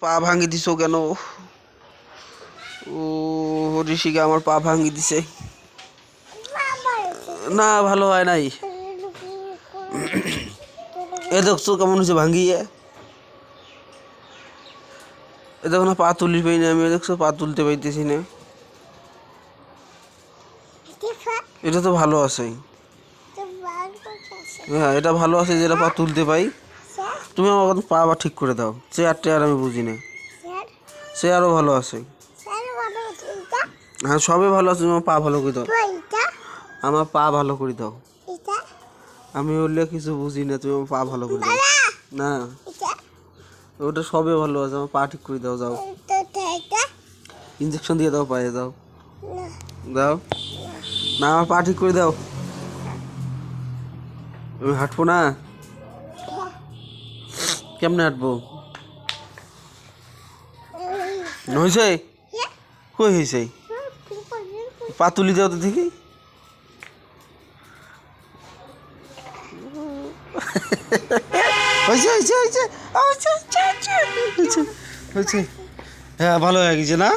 পা ভাঙি দিছো কেন? ও ঋষিকা আমার পা ভাঙি দিছে। না ভালো হয় নাই। এ দেখছো কেমন হয়েছে ভাঙ্গিয়ে? এ দেখো না পা তুলি পাই না আমি, দেখছো পা তুলতে পাইতেছি না। এটা তো ভালো আছে। হ্যাঁ এটা ভালো আছে, যেটা পা তুলতে পাই। তুমি আমার পা আবার ঠিক করে দাও। চেয়ার টেয়ার আমি বুঝি না। চেয়ারও ভালো আছে। হ্যাঁ সবই ভালো আছে, তোমার পা ভালো করে দাও। আমার পা ভালো করে দাও। আমি বললে কিছু বুঝি না, তুমি আমার পা ভালো করে দাও। না ওটা সবে ভালো আছে, আমার পা ঠিক করে দাও। যাও ইঞ্জেকশন দিয়ে দাও, পায়ে দাও। দাও না, আমার পা ঠিক করে দাও। আমি হাঁটবো না, কেমনে হাঁটবো? হয়েছে? কই হয়েছে? পা তুলি দাও তো দেখি। হয়েছে হয়েছে হয়েছে হয়েছে হয়েছে। হ্যাঁ ভালো হয়ে গেছে না?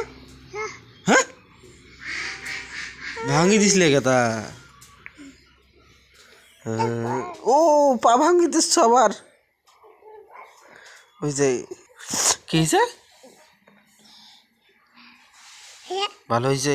হ্যাঁ ভাঙি দিসলে কেতা? ও পা ভাঙি দিস আবার। হয়েছে কি হয়েছে? ভালো হয়েছে।